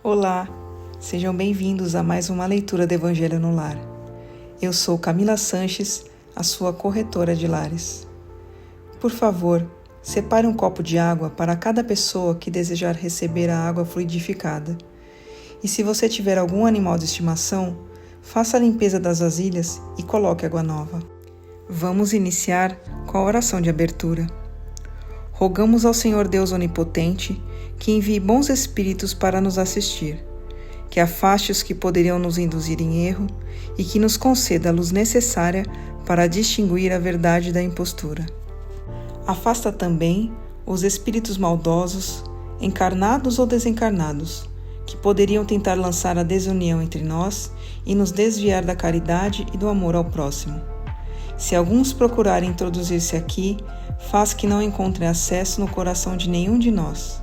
Olá, sejam bem-vindos a mais uma leitura do Evangelho no Lar. Eu sou Camila Sanches, a sua corretora de lares. Por favor, separe um copo de água para cada pessoa que desejar receber a água fluidificada. E se você tiver algum animal de estimação, faça a limpeza das vasilhas e coloque água nova. Vamos iniciar com a oração de abertura. Rogamos ao Senhor Deus Onipotente que envie bons espíritos para nos assistir, que afaste os que poderiam nos induzir em erro e que nos conceda a luz necessária para distinguir a verdade da impostura. Afasta também os espíritos maldosos, encarnados ou desencarnados, que poderiam tentar lançar a desunião entre nós e nos desviar da caridade e do amor ao próximo. Se alguns procurarem introduzir-se aqui, faz que não encontrem acesso no coração de nenhum de nós.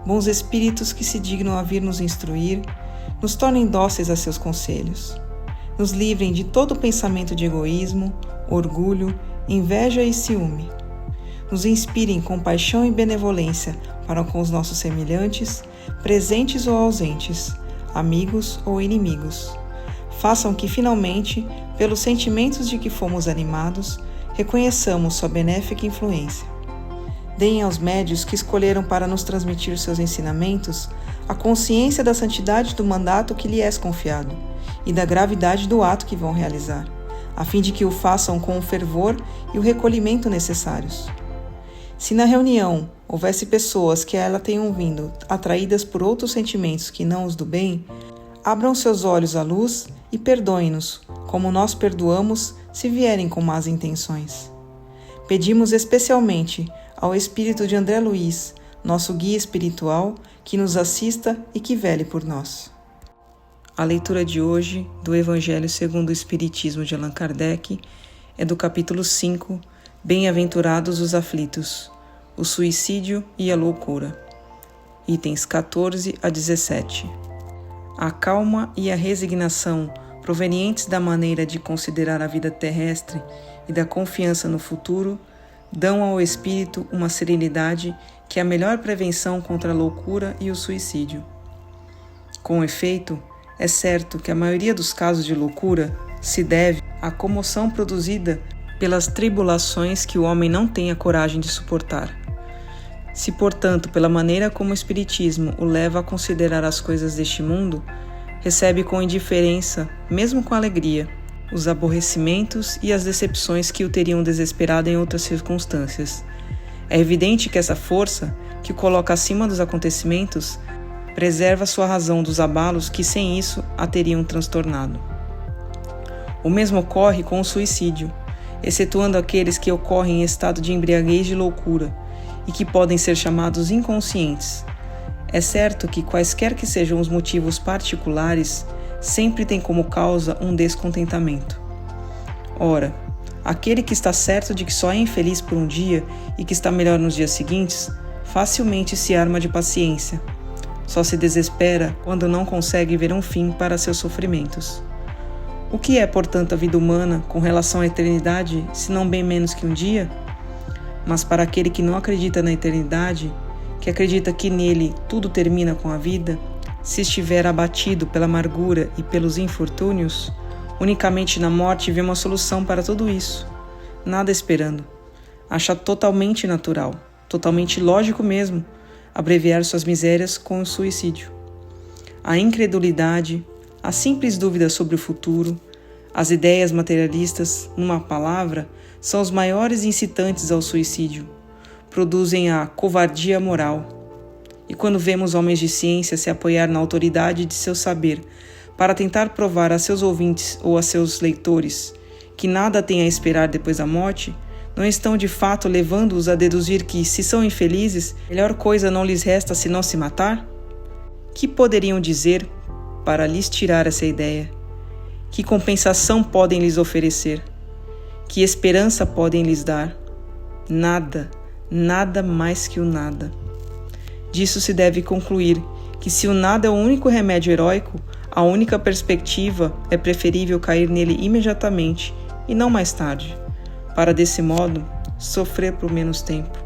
Bons espíritos que se dignam a vir nos instruir, nos tornem dóceis a seus conselhos. Nos livrem de todo pensamento de egoísmo, orgulho, inveja e ciúme. Nos inspirem compaixão e benevolência para com os nossos semelhantes, presentes ou ausentes, amigos ou inimigos. Façam que, finalmente, pelos sentimentos de que fomos animados, reconheçamos sua benéfica influência. Deem aos médios que escolheram para nos transmitir seus ensinamentos a consciência da santidade do mandato que lhes é confiado e da gravidade do ato que vão realizar, a fim de que o façam com o fervor e o recolhimento necessários. Se na reunião houvesse pessoas que a ela tenham vindo atraídas por outros sentimentos que não os do bem, abram seus olhos à luz e perdoem-nos, como nós perdoamos se vierem com más intenções. Pedimos especialmente ao espírito de André Luiz, nosso guia espiritual, que nos assista e que vele por nós. A leitura de hoje do Evangelho segundo o Espiritismo de Allan Kardec é do capítulo 5, Bem-aventurados os aflitos, o suicídio e a loucura, itens 14 a 17. A calma e a resignação provenientes da maneira de considerar a vida terrestre e da confiança no futuro dão ao espírito uma serenidade que é a melhor prevenção contra a loucura e o suicídio. Com efeito, é certo que a maioria dos casos de loucura se deve à comoção produzida pelas tribulações que o homem não tem a coragem de suportar. Se, portanto, pela maneira como o Espiritismo o leva a considerar as coisas deste mundo, recebe com indiferença, mesmo com alegria, os aborrecimentos e as decepções que o teriam desesperado em outras circunstâncias. É evidente que essa força, que o coloca acima dos acontecimentos, preserva sua razão dos abalos que sem isso a teriam transtornado. O mesmo ocorre com o suicídio, excetuando aqueles que ocorrem em estado de embriaguez de loucura e que podem ser chamados inconscientes. É certo que quaisquer que sejam os motivos particulares, sempre tem como causa um descontentamento. Ora, aquele que está certo de que só é infeliz por um dia e que está melhor nos dias seguintes, facilmente se arma de paciência. Só se desespera quando não consegue ver um fim para seus sofrimentos. O que é, portanto, a vida humana com relação à eternidade, se não bem menos que um dia? Mas para aquele que não acredita na eternidade, que acredita que nele tudo termina com a vida, se estiver abatido pela amargura e pelos infortúnios, unicamente na morte vê uma solução para tudo isso, nada esperando. Acha totalmente natural, totalmente lógico mesmo, abreviar suas misérias com o suicídio. A incredulidade, a simples dúvida sobre o futuro, as ideias materialistas, numa palavra, são os maiores incitantes ao suicídio, produzem a covardia moral. E quando vemos homens de ciência se apoiar na autoridade de seu saber para tentar provar a seus ouvintes ou a seus leitores que nada têm a esperar depois da morte, não estão de fato levando-os a deduzir que, se são infelizes, melhor coisa não lhes resta senão se matar? Que poderiam dizer para lhes tirar essa ideia? Que compensação podem lhes oferecer? Que esperança podem lhes dar? Nada, nada mais que o nada. Disso se deve concluir que, se o nada é o único remédio heróico, a única perspectiva é preferível cair nele imediatamente e não mais tarde, para desse modo sofrer por menos tempo.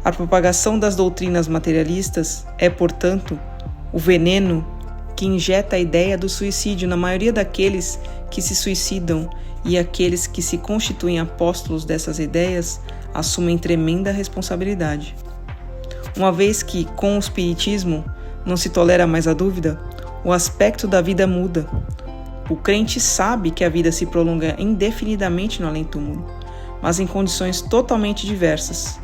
A propagação das doutrinas materialistas é, portanto, O veneno que injeta a ideia do suicídio na maioria daqueles que se suicidam e aqueles que se constituem apóstolos dessas ideias assumem tremenda responsabilidade. Uma vez que, com o espiritismo, não se tolera mais a dúvida, o aspecto da vida muda. O crente sabe que a vida se prolonga indefinidamente no além-túmulo, mas em condições totalmente diversas.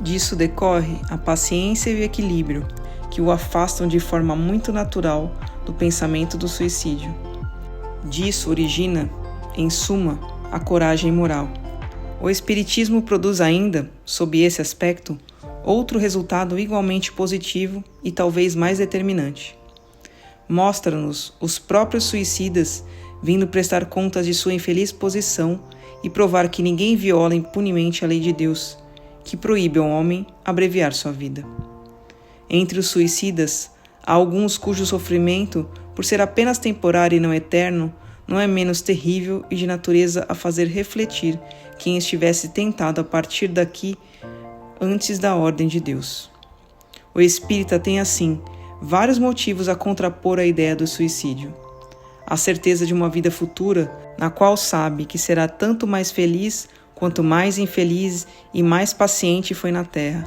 Disso decorre a paciência e o equilíbrio, que o afastam de forma muito natural do pensamento do suicídio. Disso origina, em suma, a coragem moral. O Espiritismo produz ainda, sob esse aspecto, outro resultado igualmente positivo e talvez mais determinante. Mostra-nos os próprios suicidas vindo prestar contas de sua infeliz posição e provar que ninguém viola impunemente a lei de Deus, que proíbe ao homem abreviar sua vida. Entre os suicidas, há alguns cujo sofrimento, por ser apenas temporário e não eterno, não é menos terrível e de natureza a fazer refletir quem estivesse tentado a partir daqui antes da ordem de Deus. O espírita tem, assim, vários motivos a contrapor a ideia do suicídio. A certeza de uma vida futura, na qual sabe que será tanto mais feliz quanto mais infeliz e mais paciente foi na terra.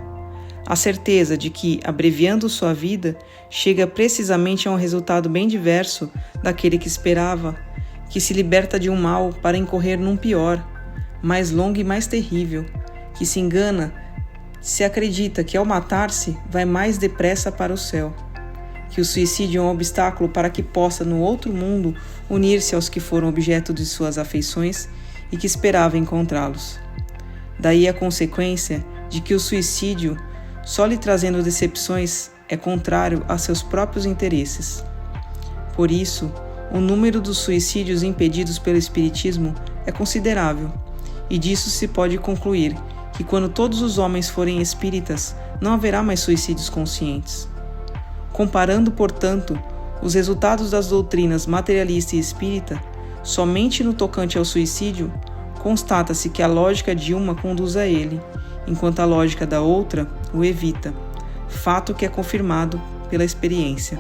A certeza de que, abreviando sua vida, chega precisamente a um resultado bem diverso daquele que esperava, que se liberta de um mal para incorrer num pior, mais longo e mais terrível, que se engana se acredita que ao matar-se vai mais depressa para o céu, que o suicídio é um obstáculo para que possa no outro mundo unir-se aos que foram objeto de suas afeições e que esperava encontrá-los. Daí a consequência de que o suicídio, só lhe trazendo decepções, é contrário a seus próprios interesses. Por isso, o número dos suicídios impedidos pelo Espiritismo é considerável, e disso se pode concluir que quando todos os homens forem espíritas, não haverá mais suicídios conscientes. Comparando, portanto, os resultados das doutrinas materialista e espírita, somente no tocante ao suicídio, constata-se que a lógica de uma conduz a ele, enquanto a lógica da outra o evita, fato que é confirmado pela experiência.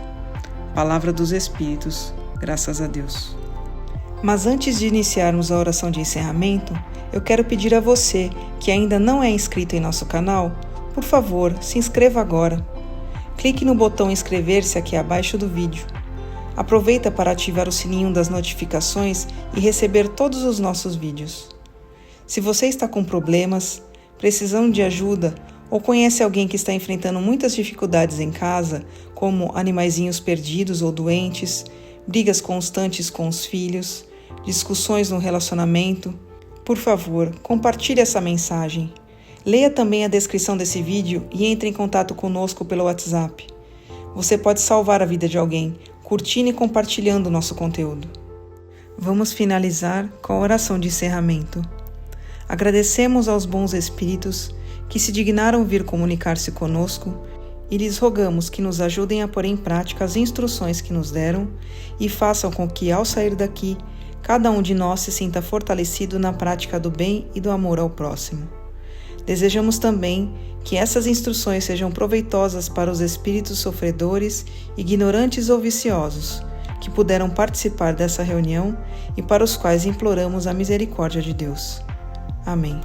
Palavra dos Espíritos, graças a Deus. Mas antes de iniciarmos a oração de encerramento, eu quero pedir a você, que ainda não é inscrito em nosso canal, por favor, se inscreva agora. Clique no botão inscrever-se aqui abaixo do vídeo. Aproveita para ativar o sininho das notificações e receber todos os nossos vídeos. Se você está com problemas, precisando de ajuda ou conhece alguém que está enfrentando muitas dificuldades em casa, como animaizinhos perdidos ou doentes, brigas constantes com os filhos, discussões no relacionamento, por favor, compartilhe essa mensagem. Leia também a descrição desse vídeo e entre em contato conosco pelo WhatsApp. Você pode salvar a vida de alguém, curtindo e compartilhando o nosso conteúdo. Vamos finalizar com a oração de encerramento. Agradecemos aos bons espíritos que se dignaram vir comunicar-se conosco e lhes rogamos que nos ajudem a pôr em prática as instruções que nos deram e façam com que, ao sair daqui, cada um de nós se sinta fortalecido na prática do bem e do amor ao próximo. Desejamos também que essas instruções sejam proveitosas para os espíritos sofredores, ignorantes ou viciosos, que puderam participar dessa reunião e para os quais imploramos a misericórdia de Deus. Amém.